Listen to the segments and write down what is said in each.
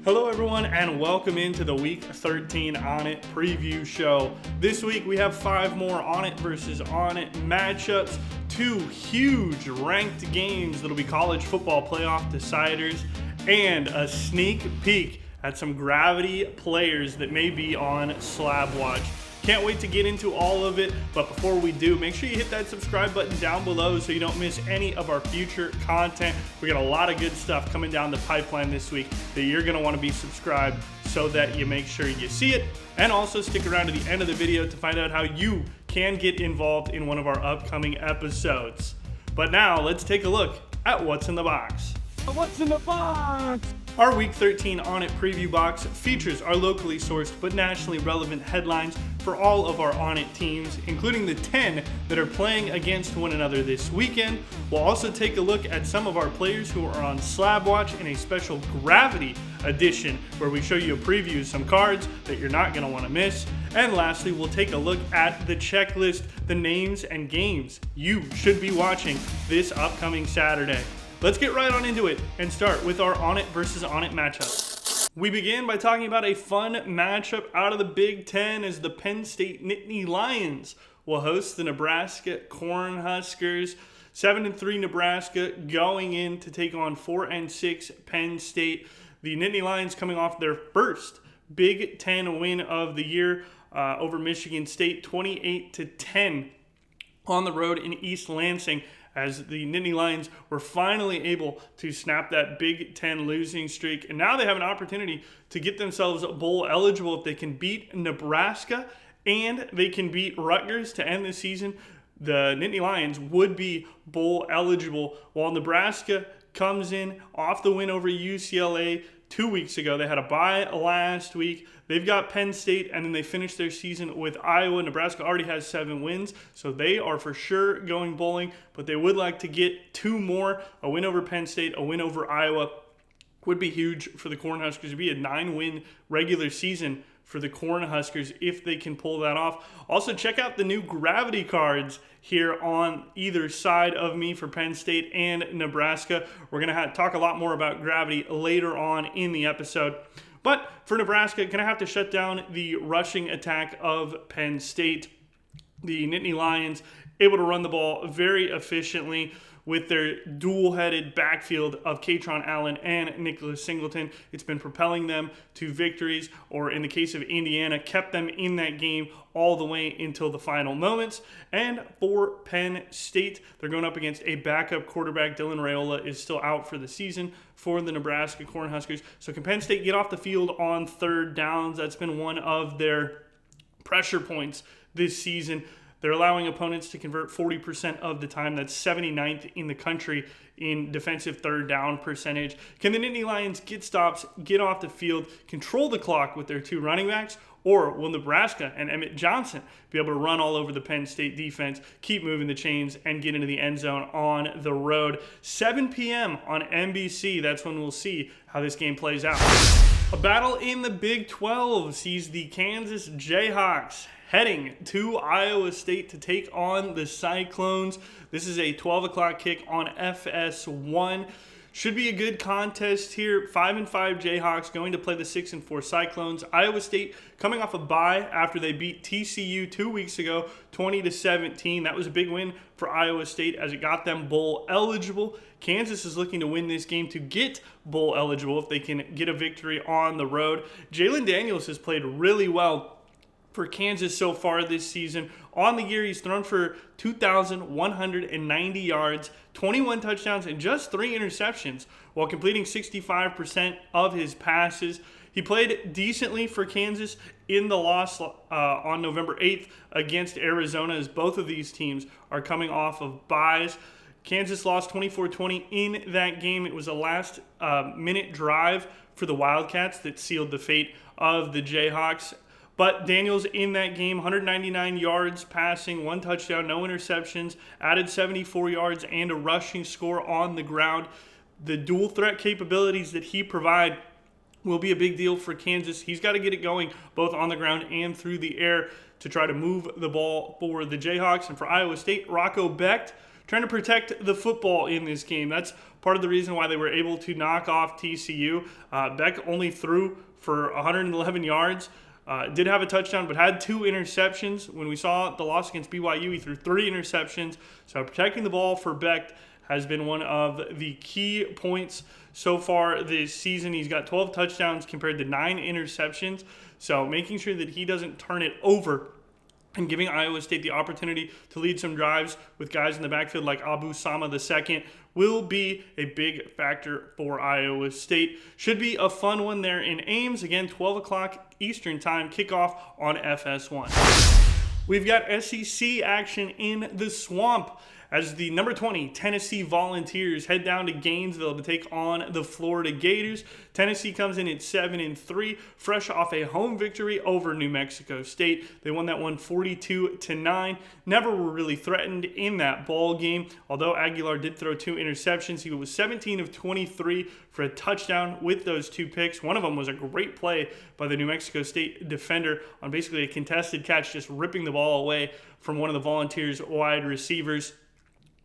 Hello everyone and welcome into the Week 13 ONIT preview show. This week we have 5 more ONIT versus ONIT matchups, 2 huge ranked games that'll be college football playoff deciders, and a sneak peek at some Gravity players that may be on Slab Watch. Can't wait to get into all of it, but before we do, make sure you hit that subscribe button down below so you don't miss any of our future content. We got a lot of good stuff coming down the pipeline this week that you're going to want to be subscribed so that you make sure you see it. And also stick around to the end of the video to find out how you can get involved in one of our upcoming episodes. But now, let's take a look at what's in the box. What's in the box? Our Week 13 ONIT preview box features our locally sourced but nationally relevant headlines for all of our ONIT teams, including the 10 that are playing against one another this weekend. We'll also take a look at some of our players who are on Slab Watch in a special Gravity edition where we show you a preview of some cards that you're not going to want to miss. And lastly, we'll take a look at the checklist, the names and games you should be watching this upcoming Saturday. Let's get right on into it and start with our ONIT versus ONIT matchup. We begin by talking about a fun matchup out of the Big Ten as the Penn State Nittany Lions will host the Nebraska Cornhuskers. 7-3 Nebraska going in to take on 4-6 Penn State. The Nittany Lions coming off their first Big Ten win of the year over Michigan State, 28-10 on the road in East Lansing, as the Nittany Lions were finally able to snap that Big Ten losing streak. And now they have an opportunity to get themselves bowl eligible if they can beat Nebraska and they can beat Rutgers to end the season. The Nittany Lions would be bowl eligible, while Nebraska comes in off the win over UCLA 2 weeks ago. They had a bye last week. They've got Penn State, and then they finished their season with Iowa. Nebraska already has 7 wins, so they are for sure going bowling, but they would like to get 2 more. A win over Penn State, a win over Iowa would be huge for the Cornhuskers. It would be a 9-win regular season for the Cornhuskers if they can pull that off. Also, check out the new Gravity cards here on either side of me for Penn State and Nebraska. We're going to talk a lot more about Gravity later on in the episode. But for Nebraska, going to have to shut down the rushing attack of Penn State. The Nittany Lions able to run the ball very efficiently with their dual-headed backfield of Katron Allen and Nicholas Singleton. It's been propelling them to victories, or in the case of Indiana, kept them in that game all the way until the final moments. And for Penn State, they're going up against a backup quarterback. Dylan Raiola is still out for the season for the Nebraska Cornhuskers. So can Penn State get off the field on third downs? That's been one of their pressure points this season. They're allowing opponents to convert 40% of the time. That's 79th in the country in defensive third down percentage. Can the Nittany Lions get stops, get off the field, control the clock with their 2 running backs? Or will Nebraska and Emmett Johnson be able to run all over the Penn State defense, keep moving the chains, and get into the end zone on the road? 7 p.m. on NBC. That's when we'll see how this game plays out. A battle in the Big 12 sees the Kansas Jayhawks heading to Iowa State to take on the Cyclones. This is a 12 o'clock kick on FS1. Should be a good contest here. 5-5 Jayhawks going to play the 6-4 Cyclones. Iowa State coming off a bye after they beat TCU 2 weeks ago, 20-17. That was a big win for Iowa State as it got them bowl eligible. Kansas is looking to win this game to get bowl eligible if they can get a victory on the road. Jalen Daniels has played really well for Kansas so far this season. On the year, he's thrown for 2,190 yards, 21 touchdowns, and just 3 interceptions, while completing 65% of his passes. He played decently for Kansas in the loss on November 8th against Arizona, as both of these teams are coming off of byes. Kansas lost 24-20 in that game. It was a last-minute drive for the Wildcats that sealed the fate of the Jayhawks. But Daniels in that game, 199 yards passing, 1 touchdown, no interceptions, added 74 yards and a rushing score on the ground. The dual threat capabilities that he provides will be a big deal for Kansas. He's got to get it going both on the ground and through the air to try to move the ball for the Jayhawks. And for Iowa State, Rocco Becht trying to protect the football in this game. That's part of the reason why they were able to knock off TCU. Beck only threw for 111 yards. Did have a touchdown, but had 2 interceptions. When we saw the loss against BYU, he threw 3 interceptions. So protecting the ball for Beck has been one of the key points so far this season. He's got 12 touchdowns compared to 9 interceptions. So making sure that he doesn't turn it over and giving Iowa State the opportunity to lead some drives with guys in the backfield like Abu Sama II will be a big factor for Iowa State. Should be a fun one there in Ames. Again, 12 o'clock Eastern time, kickoff on FS1. We've got SEC action in the Swamp as the number 20 Tennessee Volunteers head down to Gainesville to take on the Florida Gators. Tennessee comes in at 7-3, fresh off a home victory over New Mexico State. They won that one 42-9. Never were really threatened in that ball game. Although Aguilar did throw 2 interceptions, he was 17 of 23 for a touchdown with those 2 picks. One of them was a great play by the New Mexico State defender on basically a contested catch, just ripping the ball away from one of the Volunteers wide receivers.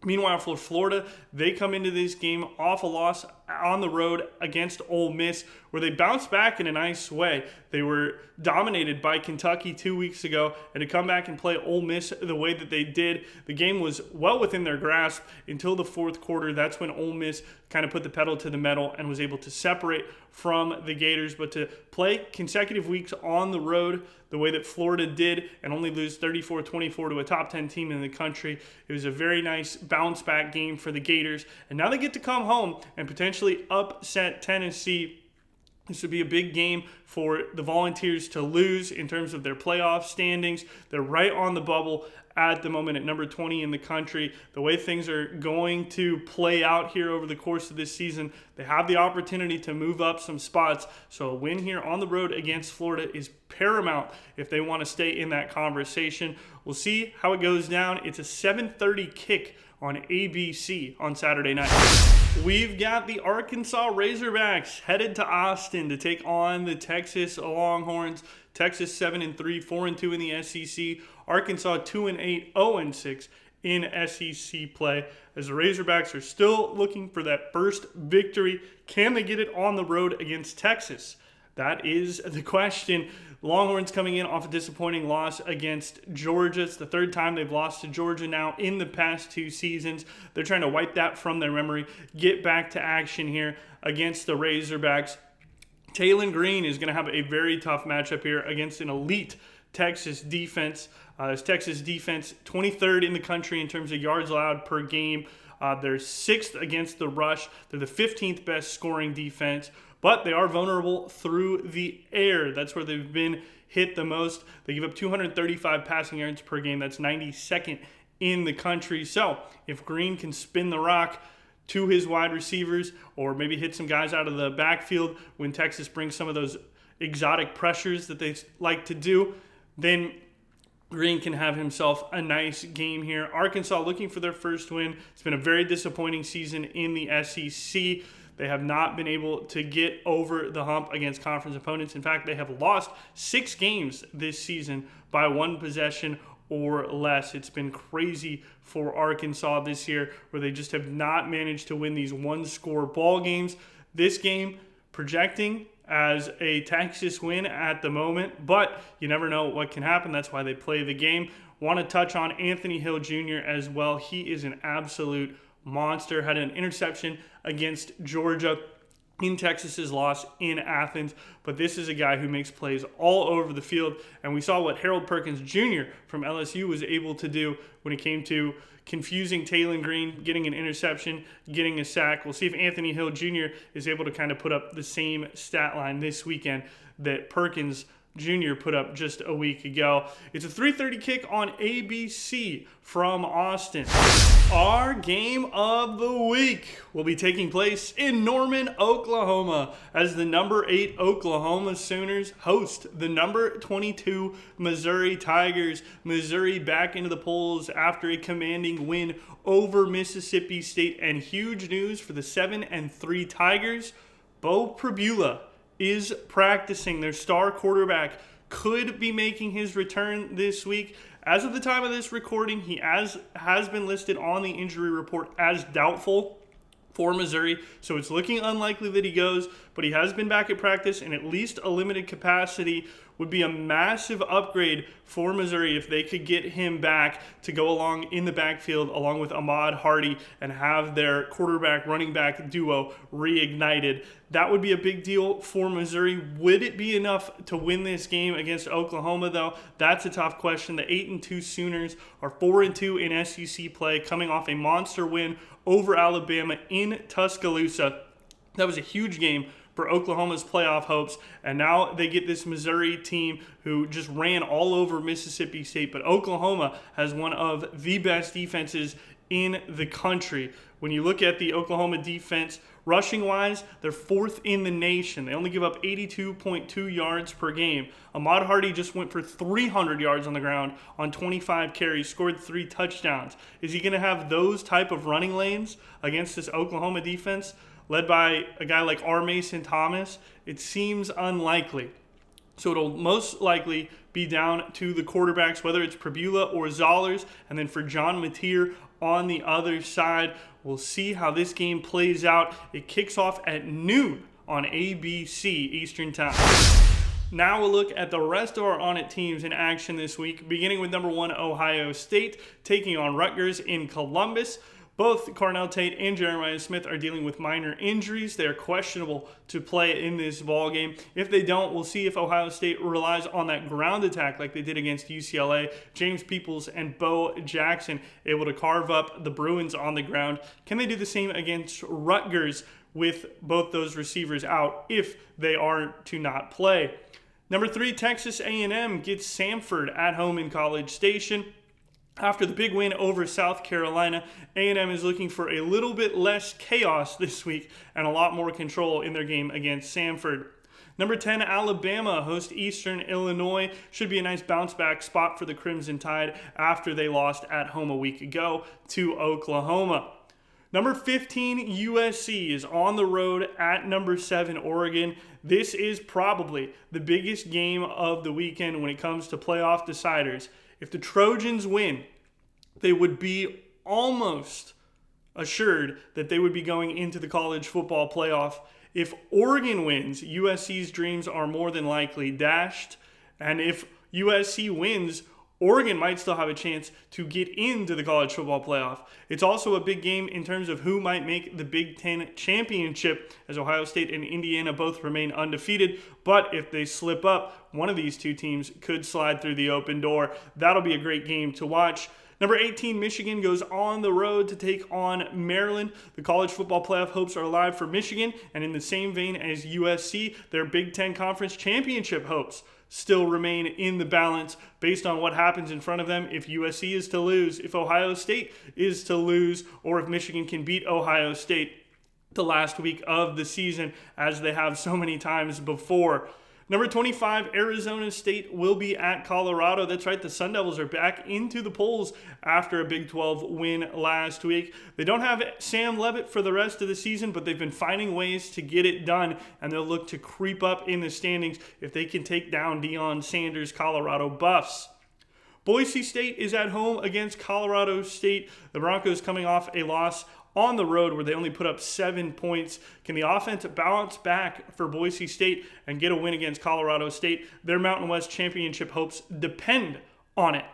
Meanwhile, for Florida, they come into this game off a loss on the road against Ole Miss, where they bounced back in a nice way. They were dominated by Kentucky 2 weeks ago, and to come back and play Ole Miss the way that they did, the game was well within their grasp until the fourth quarter. That's when Ole Miss kind of put the pedal to the metal and was able to separate from the Gators. But to play consecutive weeks on the road the way that Florida did and only lose 34-24 to a top 10 team in the country, it was a very nice bounce back game for the Gators. And now they get to come home and potentially upset Tennessee. This would be a big game for the Volunteers to lose in terms of their playoff standings. They're right on the bubble at the moment at number 20 in the country. The way things are going to play out here over the course of this season, they have the opportunity to move up some spots. So a win here on the road against Florida is paramount if they want to stay in that conversation. We'll see how it goes down. It's a 7:30 kick on ABC on Saturday night. We've got the Arkansas Razorbacks headed to Austin to take on the Texas Longhorns. Texas 7-3, 4-2 in the SEC. Arkansas 2-8, 0-6 in SEC play. As the Razorbacks are still looking for that first victory, can they get it on the road against Texas? That is the question. Longhorns coming in off a disappointing loss against Georgia. It's the 3rd time they've lost to Georgia now in the past 2 seasons. They're trying to wipe that from their memory, get back to action here against the Razorbacks. Taylon Green is going to have a very tough matchup here against an elite Texas defense. This Texas defense, 23rd in the country in terms of yards allowed per game. They're 6th against the rush. They're the 15th best scoring defense. But they are vulnerable through the air. That's where they've been hit the most. They give up 235 passing yards per game. That's 92nd in the country. So if Green can spin the rock to his wide receivers or maybe hit some guys out of the backfield when Texas brings some of those exotic pressures that they like to do, then Green can have himself a nice game here. Arkansas looking for their first win. It's been a very disappointing season in the SEC. They have not been able to get over the hump against conference opponents. In fact, they have lost 6 games this season by 1 possession or less. It's been crazy for Arkansas this year where they just have not managed to win these 1-score ball games. This game projecting as a Texas win at the moment, but you never know what can happen. That's why they play the game. Want to touch on Anthony Hill Jr. as well. He is an absolute monster. Had an interception against Georgia in Texas's loss in Athens, but this is a guy who makes plays all over the field, and we saw what Harold Perkins Jr. from LSU was able to do when it came to confusing Taylon Green, getting an interception, getting a sack. We'll see if Anthony Hill Jr. is able to kind of put up the same stat line this weekend that Perkins Jr. put up just a week ago. It's a 3:30 kick on ABC from Austin. Our game of the week will be taking place in Norman, Oklahoma, as the number 8 Oklahoma Sooners host the number 22 Missouri Tigers. Missouri back into the polls after a commanding win over Mississippi State, and huge news for the 7-3 Tigers. Bo Pribula is practicing. Their star quarterback could be making his return this week. As of the time of this recording, he has been listed on the injury report as doubtful for Missouri, so it's looking unlikely that he goes, but he has been back at practice, and at least a limited capacity would be a massive upgrade for Missouri if they could get him back to go along in the backfield along with Ahmad Hardy and have their quarterback running back duo reignited. That would be a big deal for Missouri. Would it be enough to win this game against Oklahoma, though? That's a tough question. The 8-2 Sooners are 4-2 in SEC play, coming off a monster win over Alabama in Tuscaloosa. That was a huge game for Oklahoma's playoff hopes, and now they get this Missouri team who just ran all over Mississippi State, but Oklahoma has one of the best defenses in the country. When you look at the Oklahoma defense, rushing-wise, they're 4th in the nation. They only give up 82.2 yards per game. Ahmad Hardy just went for 300 yards on the ground on 25 carries, scored 3 touchdowns. Is he going to have those type of running lanes against this Oklahoma defense led by a guy like R. Mason Thomas? It seems unlikely. So it'll most likely be down to the quarterbacks, whether it's Prebula or Zollers, and then for John Mateer on the other side. We'll see how this game plays out. It kicks off at noon on ABC Eastern Time. Now we'll look at the rest of our ONIT teams in action this week, beginning with number 1 Ohio State, taking on Rutgers in Columbus. Both Carnell Tate and Jeremiah Smith are dealing with minor injuries. They are questionable to play in this ball game. If they don't, we'll see if Ohio State relies on that ground attack like they did against UCLA. James Peoples and Bo Jackson able to carve up the Bruins on the ground. Can they do the same against Rutgers with both those receivers out if they are to not play? Number 3, Texas A&M gets Samford at home in College Station. After the big win over South Carolina, A&M is looking for a little bit less chaos this week and a lot more control in their game against Samford. Number 10, Alabama host Eastern Illinois. Should be a nice bounce-back spot for the Crimson Tide after they lost at home a week ago to Oklahoma. Number 15, USC is on the road at number 7, Oregon. This is probably the biggest game of the weekend when it comes to playoff deciders. If the Trojans win, they would be almost assured that they would be going into the college football playoff. If Oregon wins, USC's dreams are more than likely dashed. And if USC wins, Oregon might still have a chance to get into the college football playoff. It's also a big game in terms of who might make the Big Ten championship, as Ohio State and Indiana both remain undefeated. But if they slip up, one of these two teams could slide through the open door. That'll be a great game to watch. Number 18, Michigan goes on the road to take on Maryland. The college football playoff hopes are alive for Michigan, and in the same vein as USC, their Big Ten Conference championship hopes still remain in the balance based on what happens in front of them. If USC is to lose, if Ohio State is to lose, or if Michigan can beat Ohio State the last week of the season, as they have so many times before. Number 25, Arizona State will be at Colorado. That's right, the Sun Devils are back into the polls after a Big 12 win last week. They don't have Sam Leavitt for the rest of the season, but they've been finding ways to get it done, and they'll look to creep up in the standings if they can take down Deion Sanders' Colorado Buffs. Boise State is at home against Colorado State. The Broncos coming off a loss on the road where they only put up 7 points. Can the offense bounce back for Boise State and get a win against Colorado State? Their Mountain West championship hopes depend on it.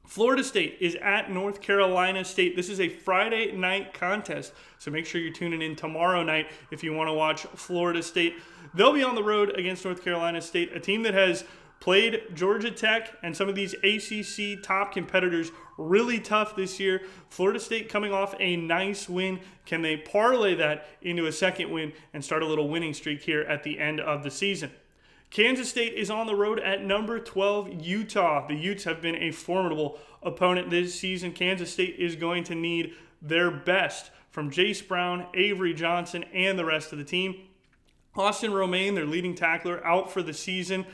Florida State is at North Carolina State. This is a Friday night contest, so make sure you're tuning in tomorrow night if you want to watch Florida State. They'll be on the road against North Carolina State, a team that has played Georgia Tech and some of these ACC top competitors really tough this year. Florida State coming off a nice win. Can they parlay that into a second win and start a little winning streak here at the end of the season? Kansas State is on the road at number 12, Utah. The Utes have been a formidable opponent this season. Kansas State is going to need their best from Jace Brown, Avery Johnson, and the rest of the team. Austin Romaine, their leading tackler, out for the season.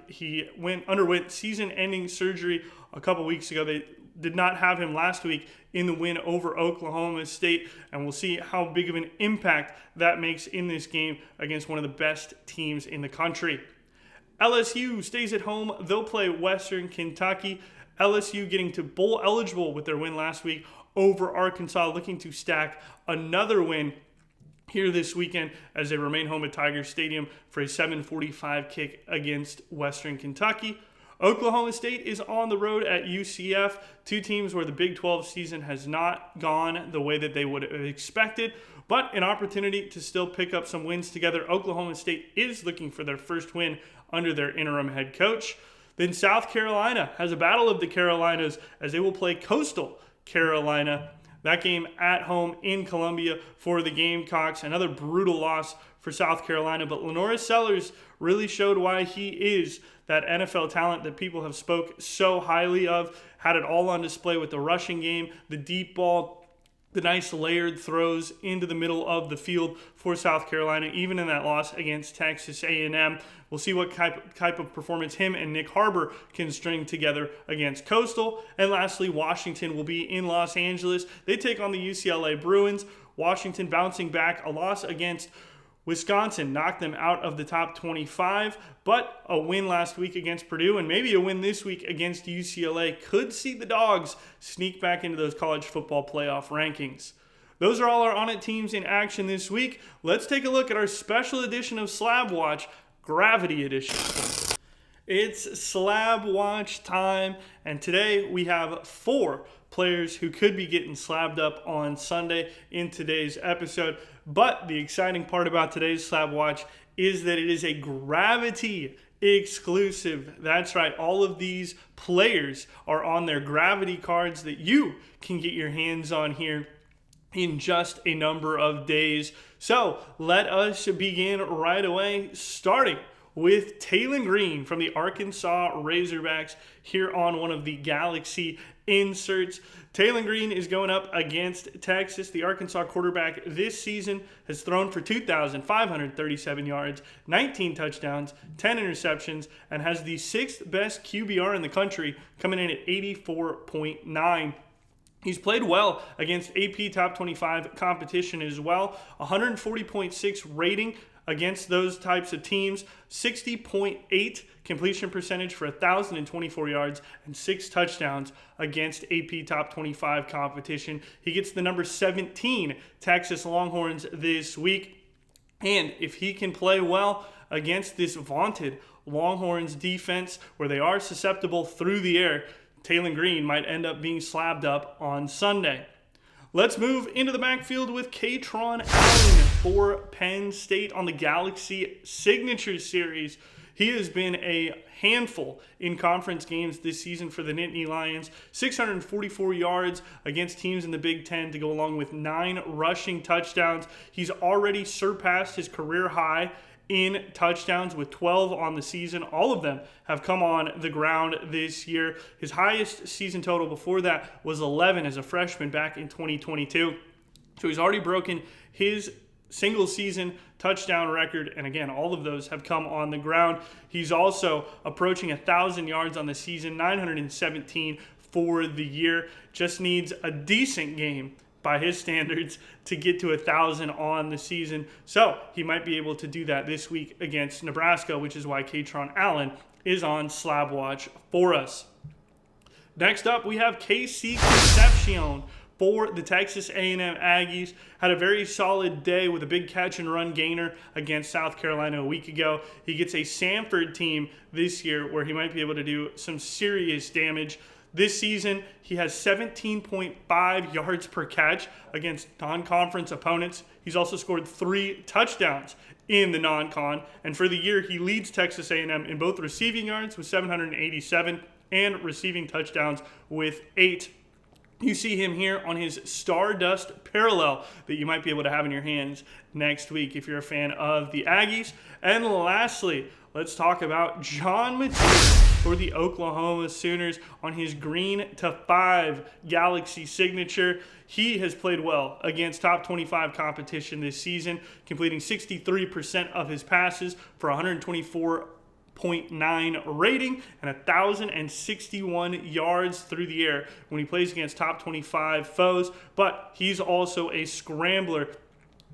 He underwent season-ending surgery a couple weeks ago. They did not have him last week in the win over Oklahoma State, and we'll see how big of an impact that makes in this game against one of the best teams in the country. LSU stays at home. They'll play Western Kentucky. LSU getting to bowl eligible with their win last week over Arkansas, looking to stack another win here this weekend as they remain home at Tiger Stadium for a 7:45 kick against Western Kentucky. Oklahoma State is on the road at UCF, two teams where the Big 12 season has not gone the way that they would have expected, but an opportunity to still pick up some wins together. Oklahoma State is looking for their first win under their interim head coach. Then South Carolina has a battle of the Carolinas as they will play Coastal Carolina. That game at home in Columbia for the Gamecocks. Another brutal loss for South Carolina, but Lenora Sellers really showed why he is that NFL talent that people have spoke so highly of. Had it all on display with the rushing game, the deep ball, the nice layered throws into the middle of the field for South Carolina, even in that loss against Texas A&M. We'll see what type of performance him and Nick Harbor can string together against Coastal. And lastly, Washington will be in Los Angeles. They take on the UCLA Bruins. Washington bouncing back, a loss against Wisconsin knocked them out of the top 25, but a win last week against Purdue and maybe a win this week against UCLA could see the Dogs sneak back into those college football playoff rankings. Those are all our On It teams in action this week. Let's take a look at our special edition of Slab Watch, Gravity Edition. It's Slab Watch time, and today we have 4 players who could be getting slabbed up on Sunday in today's episode. But the exciting part about today's Slab Watch is that it is a Gravity exclusive. That's right, all of these players are on their Gravity cards that you can get your hands on here in just a number of days. So let us begin right away, starting with Taylon Green from the Arkansas Razorbacks here on one of the Galaxy inserts. Taylon Green is going up against Texas. The Arkansas quarterback this season has thrown for 2,537 yards, 19 touchdowns, 10 interceptions, and has the 6th best QBR in the country, coming in at 84.9. He's played well against AP Top 25 competition as well. 140.6 rating against those types of teams, 60.8 completion percentage for 1,024 yards and 6 touchdowns against AP Top 25 competition. He gets the number 17 Texas Longhorns this week. And if he can play well against this vaunted Longhorns defense where they are susceptible through the air, Taylon Green might end up being slabbed up on Sunday. Let's move into the backfield with Katron Allen for Penn State on the Galaxy Signature Series. He has been a handful in conference games this season for the Nittany Lions. 644 yards against teams in the Big Ten to go along with 9 rushing touchdowns. He's already surpassed his career high in touchdowns with 12 on the season. All of them have come on the ground this year. His highest season total before that was 11 as a freshman back in 2022. So he's already broken his single season touchdown record, and again, all of those have come on the ground. He's also approaching 1,000 yards on the season, 917 for the year. Just needs a decent game by his standards to get to 1,000 on the season. So he might be able to do that this week against Nebraska, which is why Katron Allen is on Slab Watch for us. Next up, we have KC Concepcion for the Texas A&M Aggies. Had a very solid day with a big catch and run gainer against South Carolina a week ago. He gets a Samford team this year where he might be able to do some serious damage. This season, he has 17.5 yards per catch against non-conference opponents. He's also scored 3 touchdowns in the non-con. And for the year, he leads Texas A&M in both receiving yards with 787 and receiving touchdowns with 8. You see him here on his Stardust parallel that you might be able to have in your hands next week if you're a fan of the Aggies. And lastly, let's talk about John Matthews for the Oklahoma Sooners on his green to 5 Galaxy signature. He has played well against top 25 competition this season, completing 63% of his passes for 124.9 rating and 1,061 yards through the air when he plays against top 25 foes. But he's also a scrambler.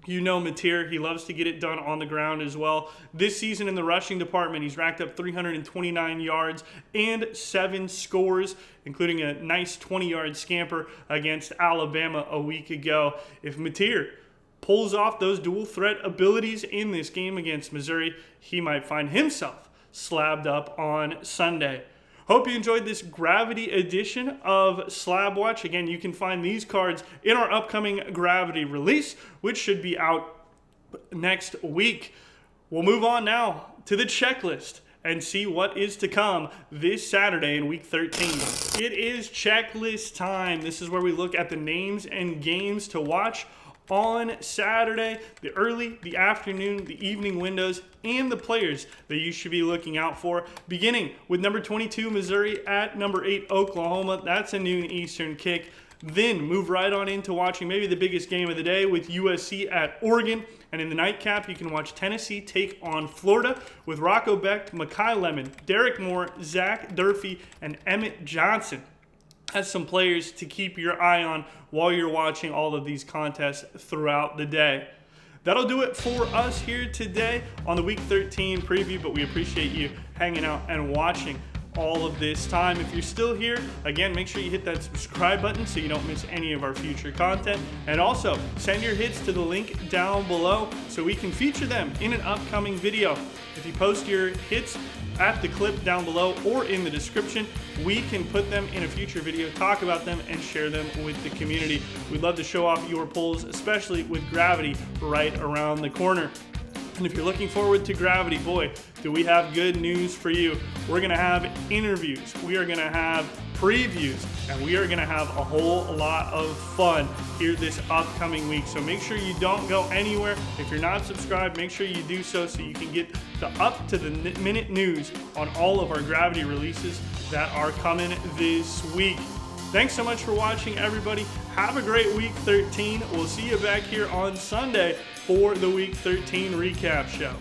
You know Mateer, he loves to get it done on the ground as well. This season in the rushing department, he's racked up 329 yards and 7 scores, including a nice 20-yard scamper against Alabama a week ago. If Mateer pulls off those dual threat abilities in this game against Missouri, he might find himself slabbed up on Sunday. Hope you enjoyed this Gravity edition of Slab Watch. Again, you can find these cards in our upcoming Gravity release, which should be out next week. We'll move on now to the checklist and see what is to come this Saturday in Week 13. It is checklist time. This is where we look at the names and games to watch on Saturday, the early, the afternoon, the evening windows, and the players that you should be looking out for. Beginning with number 22, Missouri at number 8, Oklahoma. That's a noon Eastern kick. Then move right on into watching maybe the biggest game of the day with USC at Oregon. And in the nightcap, you can watch Tennessee take on Florida with Rocco Becht, Mekhi Lemon, Derek Moore, Zach Durfee, and Emmett Johnson as some players to keep your eye on while you're watching all of these contests throughout the day. That'll do it for us here today on the Week 13 preview, but we appreciate you hanging out and watching all of this time. If you're still here, again, make sure you hit that subscribe button so you don't miss any of our future content. And also, send your hits to the link down below so we can feature them in an upcoming video. If you post your hits at the clip down below or in the description, we can put them in a future video, talk about them, and share them with the community. We'd love to show off your pulls, especially with Gravity right around the corner. And if you're looking forward to Gravity, boy, do we have good news for you. We're going to have interviews, we are going to have previews, and we are going to have a whole lot of fun here this upcoming week. So make sure you don't go anywhere. If you're not subscribed, make sure you do so you can get the up-to-the-minute news on all of our Gravity releases that are coming this week. Thanks so much for watching, everybody. Have a great Week 13. We'll see you back here on Sunday for the Week 13 recap show.